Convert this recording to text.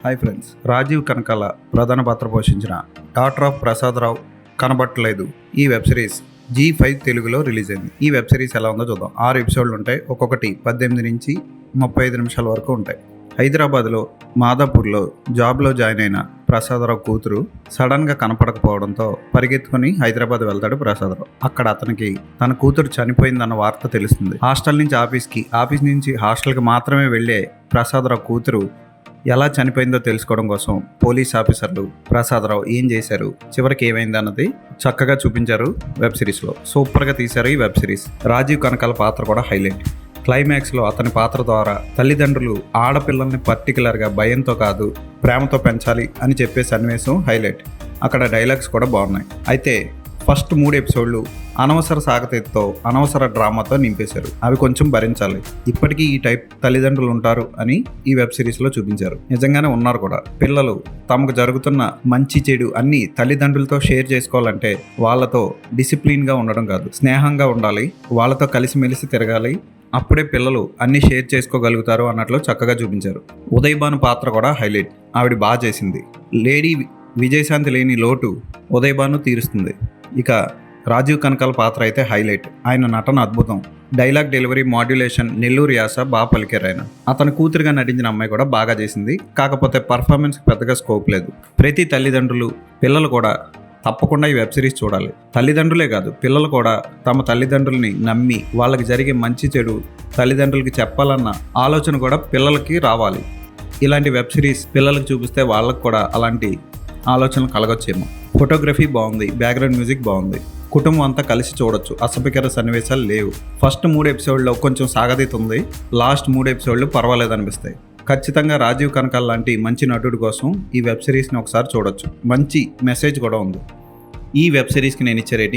Hi friends, Rajiv Kanakala ప్రధాన పాత్ర పోషించిన డాటర్ ఆఫ్ ప్రసాదరావు కనబట్టలేదు ఈ వెబ్ సిరీస్ G5 తెలుగులో రిలీజ్ అయింది. ఈ వెబ్ సిరీస్ ఎలా ఉందో చూద్దాం. 6 ఎపిసోడ్లు ఉంటాయి. ఒక్కొక్కటి 18 నుంచి 35 నిమిషాల వరకు ఉంటాయి. హైదరాబాద్లో మాదాపూర్లో జాబ్లో జాయిన్ అయిన ప్రసాదరావు కూతురు సడన్గా కనపడకపోవడంతో పరిగెత్తుకుని హైదరాబాద్ వెళ్తాడు ప్రసాదరావు. అక్కడ అతనికి తన కూతురు చనిపోయిందన్న వార్త తెలుస్తుంది. హాస్టల్ నుంచి ఆఫీస్ నుంచి హాస్టల్కి మాత్రమే వెళ్ళే ప్రసాదరావు కూతురు ఎలా చనిపోయిందో తెలుసుకోవడం కోసం పోలీస్ ఆఫీసర్లు ప్రసాదరావు ఏం చేశారు, చివరికి ఏమైంది అన్నది చక్కగా చూపించారు వెబ్ సిరీస్లో. సూపర్గా తీశారు ఈ వెబ్ సిరీస్. రాజీవ్ కనకాల పాత్ర కూడా హైలైట్. క్లైమాక్స్లో అతని పాత్ర ద్వారా తల్లిదండ్రులు ఆడపిల్లల్ని పర్టికులర్గా భయంతో కాదు ప్రేమతో పెంచాలి అని చెప్పే సన్నివేశం హైలైట్. అక్కడ డైలాగ్స్ కూడా బాగున్నాయి. అయితే ఫస్ట్ 3 ఎపిసోడ్లు అనవసర సాగతీతో అనవసర డ్రామాతో నింపేశారు. అవి కొంచెం భరించాలి. ఇప్పటికీ ఈ టైప్ తల్లిదండ్రులు ఉంటారు అని ఈ వెబ్ సిరీస్లో చూపించారు. నిజంగానే ఉన్నారు కూడా. పిల్లలు తమకు జరుగుతున్న మంచి చెడు అన్నీ తల్లిదండ్రులతో షేర్ చేసుకోవాలంటే వాళ్ళతో డిసిప్లిన్గా ఉండడం కాదు, స్నేహంగా ఉండాలి, వాళ్ళతో కలిసిమెలిసి తిరగాలి. అప్పుడే పిల్లలు అన్నీ షేర్ చేసుకోగలుగుతారు అన్నట్లు చక్కగా చూపించారు. ఉదయ్ భాను పాత్ర కూడా హైలైట్. ఆవిడ బాగా చేసింది. లేడీ విజయశాంతి లేని లోటు ఉదయ్ భాను తీరుస్తుంది. ఇక రాజీవ్ కనకాల పాత్ర అయితే హైలైట్. ఆయన నటన అద్భుతం. డైలాగ్ డెలివరీ, మాడ్యులేషన్, నెల్లూరు యాస బాగా పలికారు ఆయన. అతని కూతురుగా నటించిన అమ్మాయి కూడా బాగా చేసింది. కాకపోతే పర్ఫార్మెన్స్కి పెద్దగా స్కోప్ లేదు. ప్రతి తల్లిదండ్రులు పిల్లలు కూడా తప్పకుండా ఈ వెబ్ సిరీస్ చూడాలి. తల్లిదండ్రులే కాదు, పిల్లలు కూడా తమ తల్లిదండ్రుల్ని నమ్మి వాళ్ళకి జరిగే మంచి చెడు తల్లిదండ్రులకి చెప్పాలన్న ఆలోచన కూడా పిల్లలకి రావాలి. ఇలాంటి వెబ్ సిరీస్ పిల్లలకు చూపిస్తే వాళ్ళకు కూడా అలాంటి ఆలోచనలు కలగొచ్చేమో. ఫోటోగ్రఫీ బాగుంది, బ్యాక్గ్రౌండ్ మ్యూజిక్ బాగుంది. కుటుంబం అంతా కలిసి చూడొచ్చు. అసభ్యకర సన్నివేశాలు లేవు. ఫస్ట్ 3 ఎపిసోడ్లో కొంచెం సాగదీతుంది. లాస్ట్ 3 ఎపిసోడ్లు పర్వాలేదనిపిస్తాయి. ఖచ్చితంగా రాజీవ్ కనకాల లాంటి మంచి నటుడి కోసం ఈ వెబ్ సిరీస్ని ఒకసారి చూడొచ్చు. మంచి మెసేజ్ కూడా ఉంది. ఈ వెబ్ సిరీస్కి నేను ఇచ్చే రేటింగ్